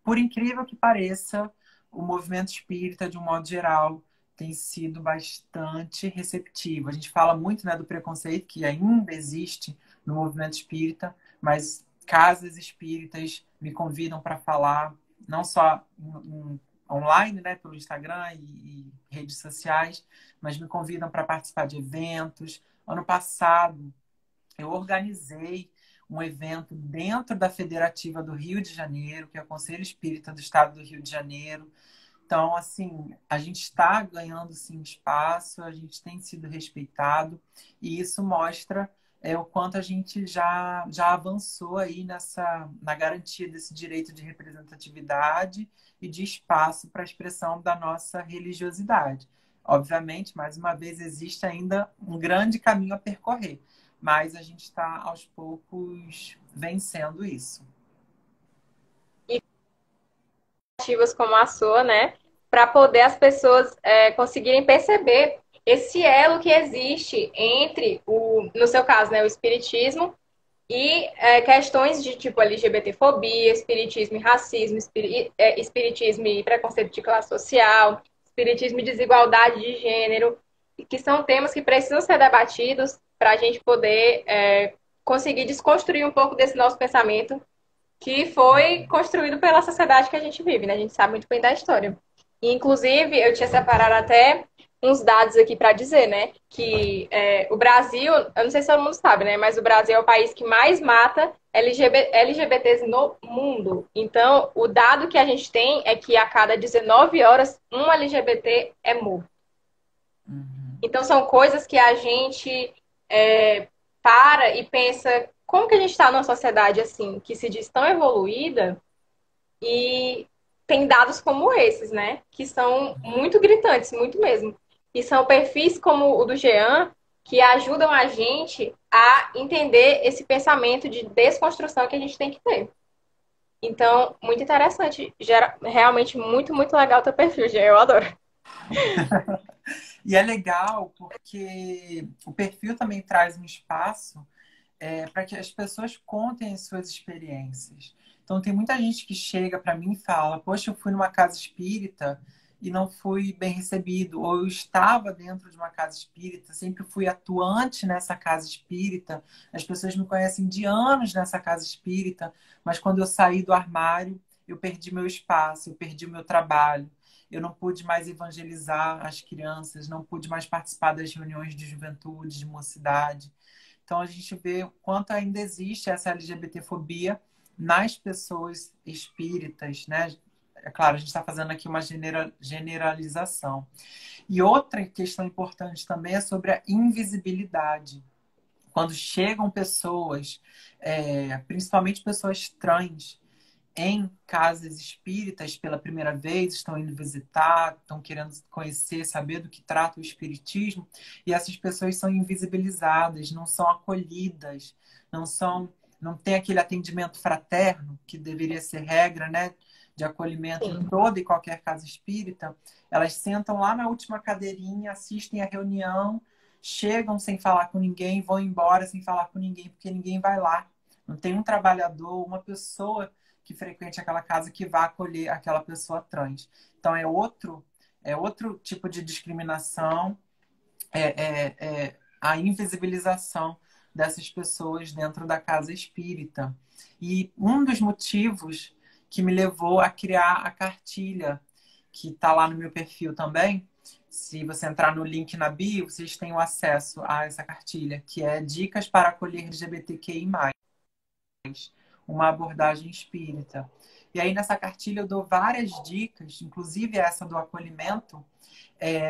por incrível que pareça, o movimento espírita, de um modo geral, tem sido bastante receptivo. A gente fala muito, né, do preconceito que ainda existe no movimento espírita, mas casas espíritas me convidam para falar, não só online, né, pelo Instagram e redes sociais, mas me convidam para participar de eventos. Ano passado, eu organizei um evento dentro da Federativa do Rio de Janeiro, que é o Conselho Espírita do Estado do Rio de Janeiro. Então, assim, a gente está ganhando sim espaço, a gente tem sido respeitado, e isso mostra o quanto a gente já avançou aí na garantia desse direito de representatividade e de espaço para a expressão da nossa religiosidade. Obviamente, mais uma vez, existe ainda um grande caminho a percorrer, mas a gente está aos poucos vencendo isso. Ativas como a sua, né? Para poder as pessoas conseguirem perceber esse elo que existe entre no seu caso, né, o espiritismo e questões de tipo LGBTfobia, espiritismo e racismo, espiritismo e preconceito de classe social, espiritismo e desigualdade de gênero, que são temas que precisam ser debatidos para a gente poder conseguir desconstruir um pouco desse nosso pensamento que foi construído pela sociedade que a gente vive, né? A gente sabe muito bem da história. E, inclusive, eu tinha separado até uns dados aqui para dizer, né? Que o Brasil, eu não sei se todo mundo sabe, né? Mas o Brasil é o país que mais mata LGBTs no mundo. Então, o dado que a gente tem é que a cada 19 horas, um LGBT é morto. Então, são coisas que a gente para e pensa como que a gente está numa sociedade assim, que se diz tão evoluída e tem dados como esses, né? Que são muito gritantes, muito mesmo. E são perfis como o do Jean que ajudam a gente a entender esse pensamento de desconstrução que a gente tem que ter. Então, muito interessante. Realmente muito, muito legal o teu perfil, Jean. Eu adoro. E é legal porque o perfil também traz um espaço para que as pessoas contem as suas experiências. Então, tem muita gente que chega para mim e fala: Poxa, eu fui numa casa espírita e não fui bem recebido, ou eu estava dentro de uma casa espírita, sempre fui atuante nessa casa espírita, as pessoas me conhecem de anos nessa casa espírita, mas quando eu saí do armário, eu perdi meu espaço, eu perdi o meu trabalho. Eu não pude mais evangelizar as crianças, não pude mais participar das reuniões de juventude, de mocidade. Então a gente vê o quanto ainda existe essa LGBTfobia nas pessoas espíritas, né? É claro, a gente está fazendo aqui uma generalização. E outra questão importante também é sobre a invisibilidade. Quando chegam pessoas, principalmente pessoas trans, em casas espíritas pela primeira vez, estão indo visitar, estão querendo conhecer, saber do que trata o espiritismo, e essas pessoas são invisibilizadas, não são acolhidas, não tem aquele atendimento fraterno que deveria ser regra, né, de acolhimento em Sim. toda e qualquer casa espírita. Elas sentam lá na última cadeirinha, assistem a reunião, chegam sem falar com ninguém, vão embora sem falar com ninguém, porque ninguém vai lá. Não tem um trabalhador, uma pessoa que frequente aquela casa que vá acolher aquela pessoa trans. Então é outro tipo de discriminação, a invisibilização dessas pessoas dentro da casa espírita. E um dos motivos que me levou a criar a cartilha, que está lá no meu perfil também, se você entrar no link na bio, vocês têm o acesso a essa cartilha, que é Dicas para acolher LGBTQI+, uma abordagem espírita. E aí nessa cartilha eu dou várias dicas, inclusive essa do acolhimento,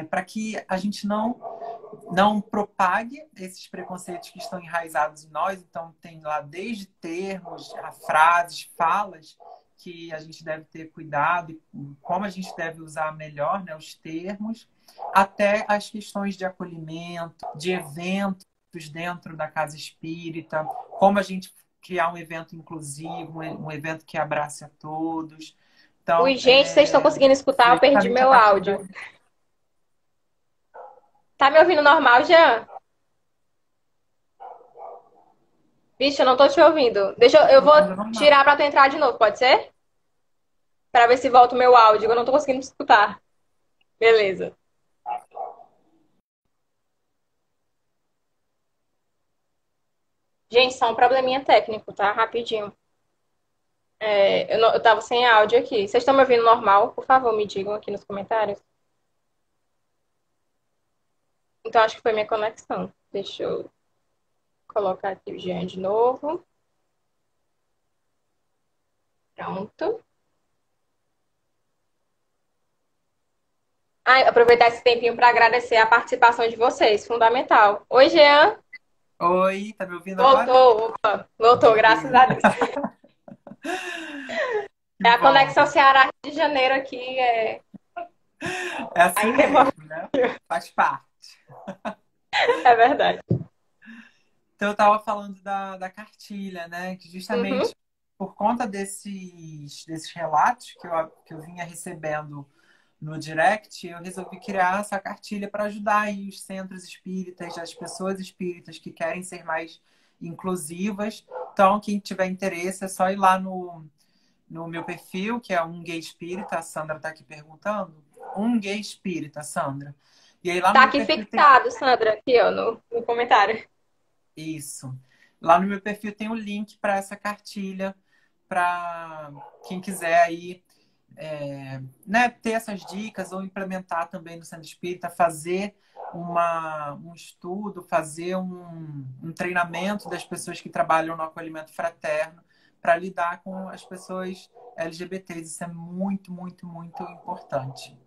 para que a gente não propague esses preconceitos que estão enraizados em nós. Então tem lá desde termos, a frases, falas que a gente deve ter cuidado e como a gente deve usar melhor, né, os termos, até as questões de acolhimento, de eventos dentro da casa espírita, como a gente criar um evento inclusivo, um evento que abrace a todos. Ui, Então, gente, vocês estão conseguindo escutar? Eu perdi justamente a meu partir daí. áudio. Tá me ouvindo normal, Jean? Vixe, eu não tô te ouvindo. Eu vou Normal. tirar pra tu entrar de novo, pode ser? Pra ver se volta o meu áudio. Eu não tô conseguindo escutar. Beleza. Gente, só um probleminha técnico, tá? Rapidinho. Eu tava sem áudio aqui. Vocês estão me ouvindo normal? Por favor, me digam aqui nos comentários. Então, acho que foi minha conexão. Deixa eu colocar aqui o Jean de novo. Pronto. Ah, aproveitar esse tempinho para agradecer a participação de vocês. Fundamental. Oi, Jean. Oi, tá me ouvindo agora? Voltou, opa. Voltou, graças Beleza. a Deus. Que É a bom. conexão Ceará de Janeiro aqui. É assim Aí demora. mesmo, né? Faz parte. É verdade. Então, eu estava falando da cartilha, né? Que Uhum. justamente por conta desses relatos que eu vinha recebendo no direct, eu resolvi criar essa cartilha para ajudar aí os centros espíritas, as pessoas espíritas que querem ser mais inclusivas. Então, quem tiver interesse, é só ir lá no meu perfil, que é um gay espírita. A Sandra está aqui perguntando. Um gay espírita, Sandra. E aí lá no Tá meu aqui perfil tem fixado, Sandra, aqui, ó, no comentário. isso. Lá no meu perfil tem o link para essa cartilha, para quem quiser aí né, ter essas dicas ou implementar também no Centro Espírita, fazer um estudo, fazer um treinamento das pessoas que trabalham no acolhimento fraterno para lidar com as pessoas LGBTs. Isso é muito, muito, muito importante.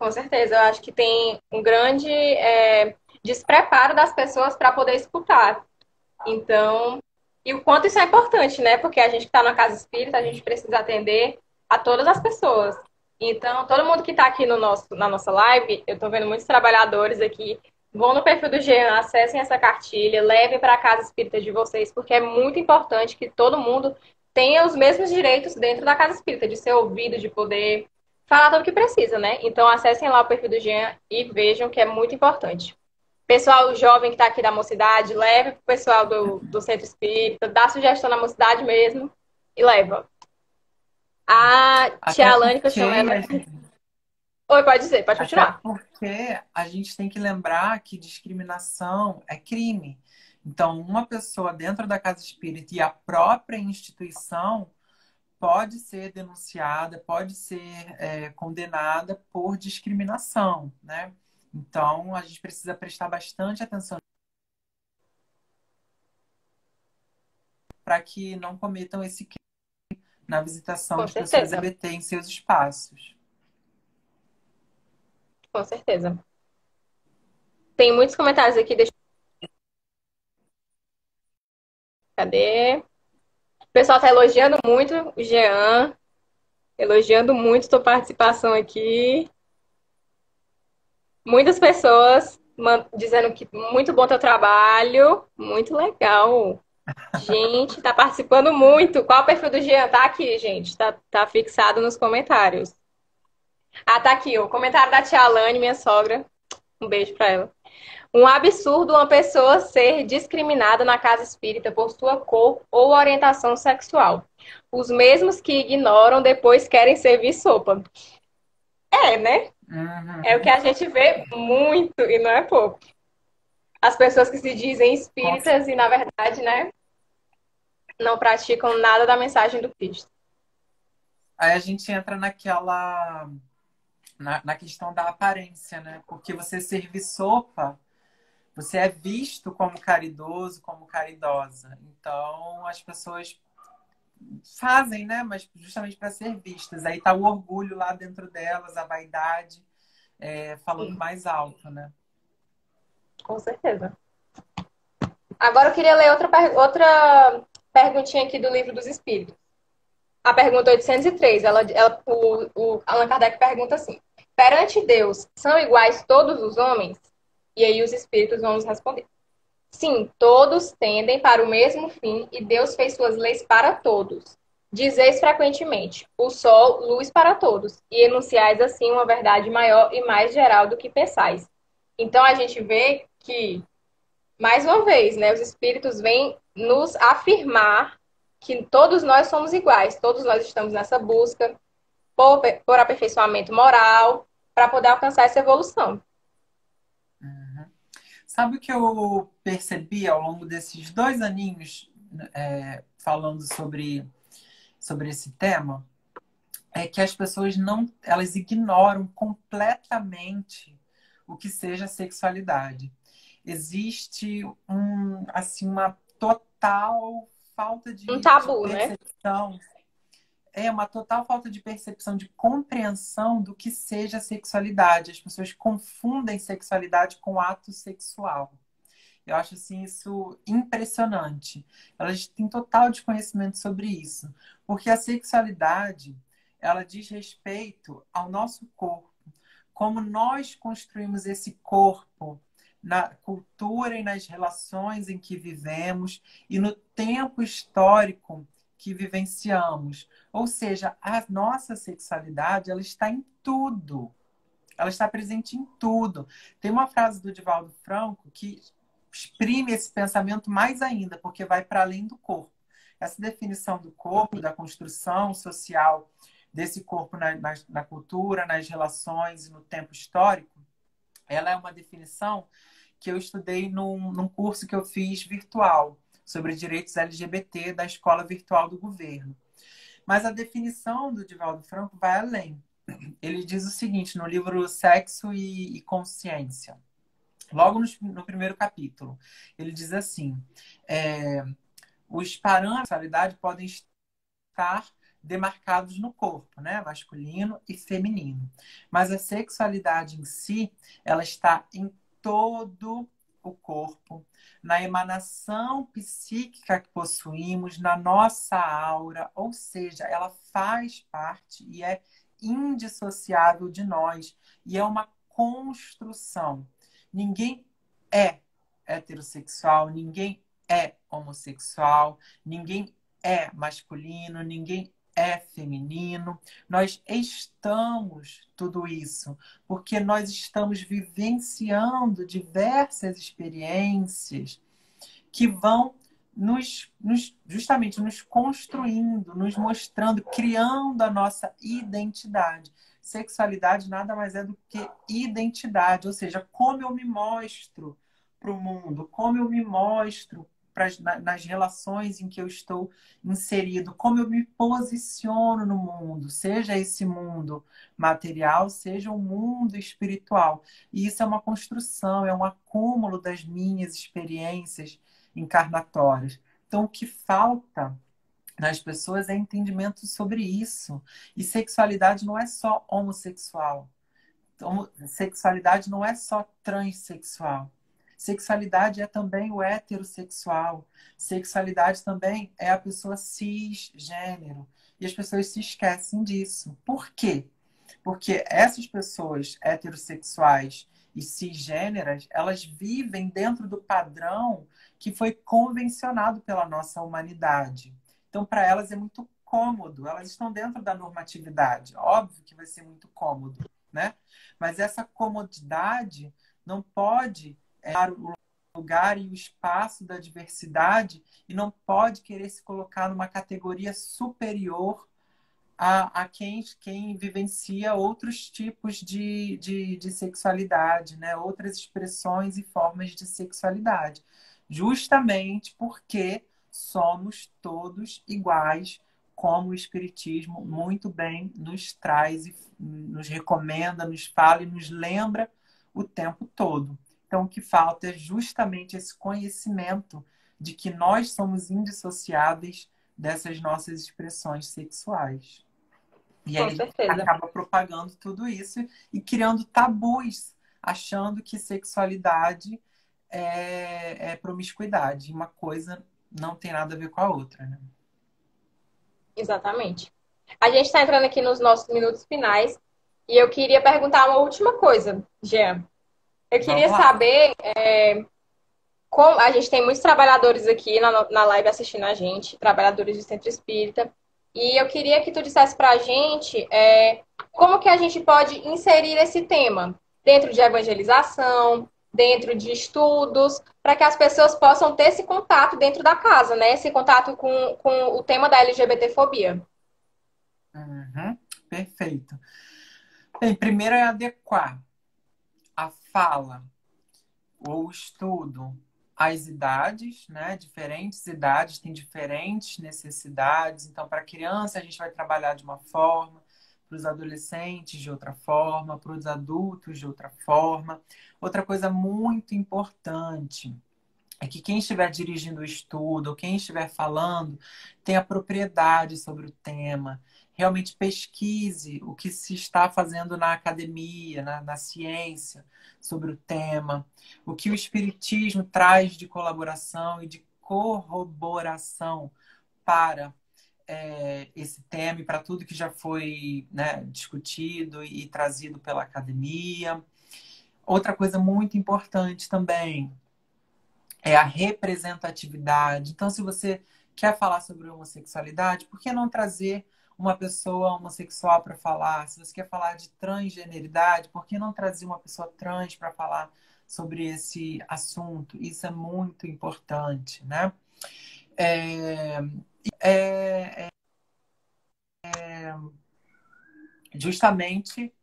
Com certeza, eu acho que tem um grande despreparo das pessoas para poder escutar. Então, e o quanto isso é importante, né? Porque a gente que está na casa espírita, a gente precisa atender a todas as pessoas. Então, todo mundo que está aqui no na nossa live, eu estou vendo muitos trabalhadores aqui, vão no perfil do Jean, acessem essa cartilha, levem para a casa espírita de vocês, porque é muito importante que todo mundo tenha os mesmos direitos dentro da casa espírita, de ser ouvido, de poder falar tudo o que precisa, né? Então, acessem lá o perfil do Jean e vejam que é muito importante. Pessoal jovem que está aqui da mocidade, leve para o pessoal do centro espírita, dá sugestão na mocidade mesmo e leva. A tia Até Alane, que eu porque chamo ela. a gente Oi, pode dizer, pode Até continuar. porque a gente tem que lembrar que discriminação é crime. Então, uma pessoa dentro da casa espírita e a própria instituição pode ser denunciada, pode ser condenada por discriminação, né? Então, a gente precisa prestar bastante atenção para que não cometam esse crime na visitação Com de pessoas certeza, LGBT em seus espaços. com certeza. Tem muitos comentários aqui, deixa. Cadê? O pessoal está elogiando muito o Jean, elogiando muito sua participação aqui. Muitas pessoas dizendo que muito bom teu trabalho, muito legal. Gente, tá participando muito. Qual é o perfil do Jean? Tá aqui, gente. Tá fixado nos comentários. Ah, tá aqui, o comentário da tia Alane, minha sogra. Um beijo pra ela. Um absurdo uma pessoa ser discriminada na casa espírita por sua cor ou orientação sexual. Os mesmos que ignoram depois querem servir sopa. É, né? É o que Uhum. a gente vê muito e não é pouco. As pessoas que se dizem Com espíritas e, na verdade, né, não praticam nada da mensagem do Cristo. Aí a gente entra na questão da aparência, né? Porque você servir sopa, você é visto como caridoso, como caridosa. Então as pessoas fazem, né? Mas justamente para ser vistas. Aí tá o orgulho lá dentro delas, a vaidade, falando Sim, mais alto, né? com certeza. Agora eu queria ler outra perguntinha aqui do Livro dos Espíritos. A pergunta 803, o Allan Kardec pergunta assim: perante Deus, são iguais todos os homens? E aí os espíritos vão nos responder. Sim, todos tendem para o mesmo fim e Deus fez suas leis para todos. Dizeis frequentemente, o sol, luz para todos, e enunciais assim uma verdade maior e mais geral do que pensais. Então a gente vê que, mais uma vez, né, os espíritos vêm nos afirmar que todos nós somos iguais, todos nós estamos nessa busca por aperfeiçoamento moral, para poder alcançar essa evolução. Uhum. Sabe o que eu percebi ao longo desses 2 aninhos falando sobre esse tema? É que as pessoas não, elas ignoram completamente o que seja sexualidade. Existe assim, uma total falta Um de tabu, né? percepção, uma total falta de percepção, de compreensão do que seja sexualidade. As pessoas confundem sexualidade com ato sexual. Eu acho assim isso impressionante. Elas têm total desconhecimento sobre isso, porque a sexualidade, ela diz respeito ao nosso corpo, como nós construímos esse corpo na cultura e nas relações em que vivemos e no tempo histórico que vivenciamos. Ou seja, a nossa sexualidade, ela está em tudo. Ela está presente em tudo. Tem uma frase do Divaldo Franco que exprime esse pensamento mais ainda, porque vai para além do corpo. Essa definição do corpo, da construção social desse corpo na cultura, nas relações e no tempo histórico, ela é uma definição que eu estudei num curso que eu fiz virtual sobre direitos LGBT da Escola Virtual do Governo. Mas a definição do Divaldo Franco vai além. Ele diz o seguinte no livro Sexo e Consciência, logo no primeiro capítulo. Ele diz assim: os parâmetros da sexualidade podem estar demarcados no corpo, né? Masculino e feminino. Mas a sexualidade em si, ela está em todo o corpo, na emanação psíquica que possuímos, na nossa aura, ou seja, ela faz parte e é indissociável de nós, e é uma construção. Ninguém é heterossexual, ninguém é homossexual, ninguém é masculino, ninguém é feminino. Nós estamos tudo isso porque nós estamos vivenciando diversas experiências que vão justamente nos construindo, nos mostrando, criando a nossa identidade. Sexualidade nada mais é do que identidade, ou seja, como eu me mostro para o mundo, como eu me mostro nas relações em que eu estou inserido, como eu me posiciono no mundo, seja esse mundo material, seja o mundo espiritual. E isso é uma construção, é um acúmulo das minhas experiências encarnatórias. Então, o que falta nas pessoas é entendimento sobre isso. E sexualidade não é só homossexual. Sexualidade não é só transexual. Sexualidade é também o heterossexual. Sexualidade também é a pessoa cisgênero. E as pessoas se esquecem disso. Por quê? Porque essas pessoas heterossexuais e cisgêneras, elas vivem dentro do padrão que foi convencionado pela nossa humanidade. Então, para elas é muito cômodo, elas estão dentro da normatividade. Óbvio que vai ser muito cômodo, né? Mas essa comodidade não pode dar o lugar e o espaço da diversidade e não pode querer se colocar numa categoria superior a quem vivencia outros tipos de sexualidade, né? Outras expressões e formas de sexualidade. Justamente porque somos todos iguais, como o Espiritismo muito bem nos traz e nos recomenda, nos fala e nos lembra o tempo todo. Então, o que falta é justamente esse conhecimento de que nós somos indissociáveis dessas nossas expressões sexuais. E Com aí a gente certeza. acaba propagando tudo isso e criando tabus, achando que sexualidade é promiscuidade. Uma coisa não tem nada a ver com a outra, né? Exatamente. A gente está entrando aqui nos nossos minutos finais e eu queria perguntar uma última coisa, Jean. Eu queria Vamos lá. saber como a gente tem muitos trabalhadores aqui na live assistindo a gente, trabalhadores do Centro Espírita, e eu queria que tu dissesse para a gente como que a gente pode inserir esse tema dentro de evangelização, dentro de estudos, para que as pessoas possam ter esse contato dentro da casa, né? Esse contato com o tema da LGBTfobia. Uhum, perfeito. Bem, primeiro é adequar a fala ou o estudo às idades, né? Diferentes idades têm diferentes necessidades. Então, para a criança, a gente vai trabalhar de uma forma, para os adolescentes de outra forma, para os adultos de outra forma. Outra coisa muito importante é que quem estiver dirigindo o estudo, ou quem estiver falando, tenha propriedade sobre o tema. Realmente pesquise o que se está fazendo na academia, na ciência, sobre o tema. O que o Espiritismo traz de colaboração e de corroboração para esse tema e para tudo que já foi, né, discutido e trazido pela academia. Outra coisa muito importante também é a representatividade. Então, se você quer falar sobre homossexualidade, por que não trazer uma pessoa homossexual para falar? Se você quer falar de transgeneridade, por que não trazer uma pessoa trans para falar sobre esse assunto? Isso é muito importante, né? É, é, justamente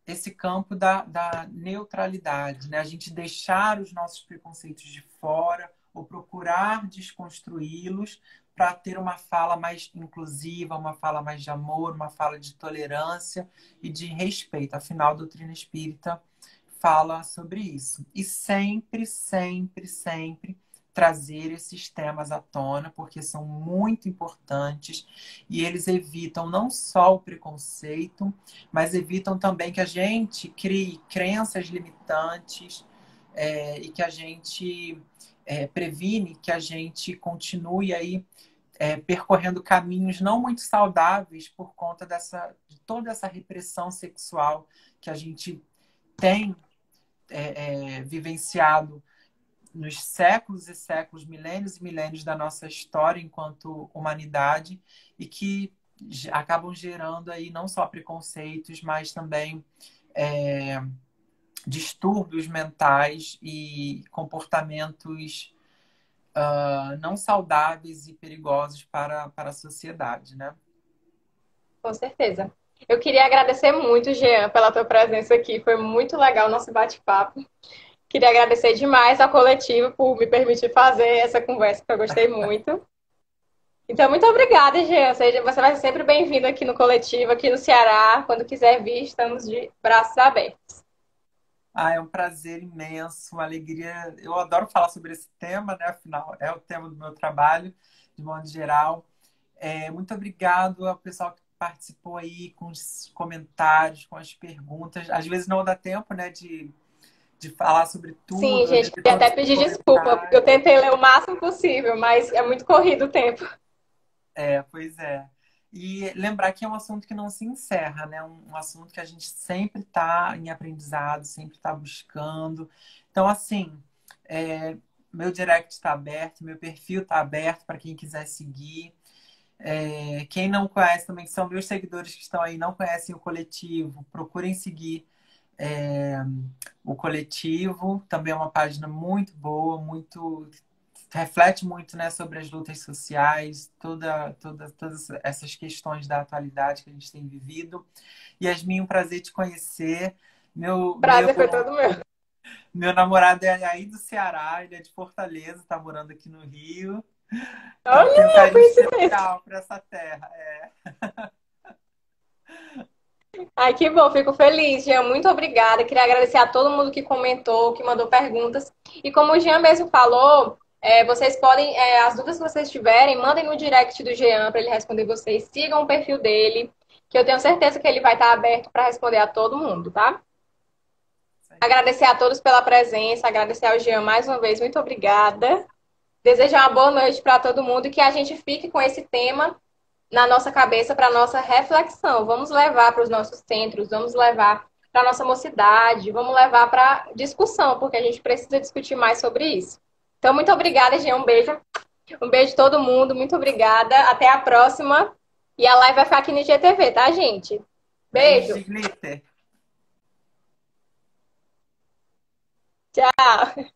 esse campo da neutralidade, né? A gente deixar os nossos preconceitos de fora ou procurar desconstruí-los para ter uma fala mais inclusiva, uma fala mais de amor, uma fala de tolerância e de respeito. Afinal, a doutrina espírita fala sobre isso. E sempre, sempre, sempre trazer esses temas à tona, porque são muito importantes e eles evitam não só o preconceito, mas evitam também que a gente crie crenças limitantes, e que a gente previne que a gente continue aí percorrendo caminhos não muito saudáveis por conta de toda essa repressão sexual que a gente tem vivenciado nos séculos e séculos, milênios e milênios da nossa história enquanto humanidade e que acabam gerando aí não só preconceitos, mas também distúrbios mentais e comportamentos não saudáveis e perigosos para a sociedade, né? Com certeza. Eu queria agradecer muito, Jean, pela tua presença aqui. Foi muito legal o nosso bate-papo. Queria agradecer demais ao coletivo por me permitir fazer essa conversa, que eu gostei muito. Então, muito obrigada, Jean. Você vai ser sempre bem-vindo aqui no coletivo, aqui no Ceará. Quando quiser vir, estamos de braços abertos. É um prazer imenso, uma alegria. Eu adoro falar sobre esse tema, né? Afinal, é o tema do meu trabalho, de modo geral. Muito obrigado ao pessoal que participou aí com os comentários, com as perguntas. Às vezes não dá tempo, né, de falar sobre Sim, tudo, de gente, ter queria todos até os pedir desculpa, porque eu comentários. tentei ler o máximo possível, mas é muito corrido o tempo. Pois é. E lembrar que é um assunto que não se encerra, né? Um assunto que a gente sempre está em aprendizado, sempre está buscando. Então, assim, é, meu direct está aberto, meu perfil está aberto para quem quiser seguir. Quem não conhece também, que são meus seguidores que estão aí, não conhecem o coletivo, procurem seguir é, o coletivo. Também é uma página muito boa, muito reflete muito, né, sobre as lutas sociais, todas essas questões da atualidade que a gente tem vivido. Yasmin, um prazer te conhecer. Meu, meu, Prazer foi todo meu. meu namorado é aí do Ceará, ele é de Fortaleza, está morando aqui no Rio. Então, tenho um Olha, carinho coincidência. especial por essa terra. Ai, que bom, fico feliz, Jean. Muito obrigada. Queria agradecer a todo mundo que comentou, que mandou perguntas. E como o Jean mesmo falou, vocês podem, as dúvidas que vocês tiverem, mandem no direct do Jean para ele responder vocês. Sigam o perfil dele, que eu tenho certeza que ele vai estar aberto para responder a todo mundo, tá? Isso aí. Agradecer a todos pela presença, agradecer ao Jean mais uma vez. Muito obrigada. Desejar uma boa noite para todo mundo e que a gente fique com esse tema na nossa cabeça para nossa reflexão. Vamos levar para os nossos centros, vamos levar para a nossa mocidade, vamos levar para discussão, porque a gente precisa discutir mais sobre isso. Então, muito obrigada, Jean. Um beijo. Um beijo todo mundo. Muito obrigada. Até a próxima. E a live vai ficar aqui no IGTV, tá, gente? Beijo Beijo. de glitter. Tchau.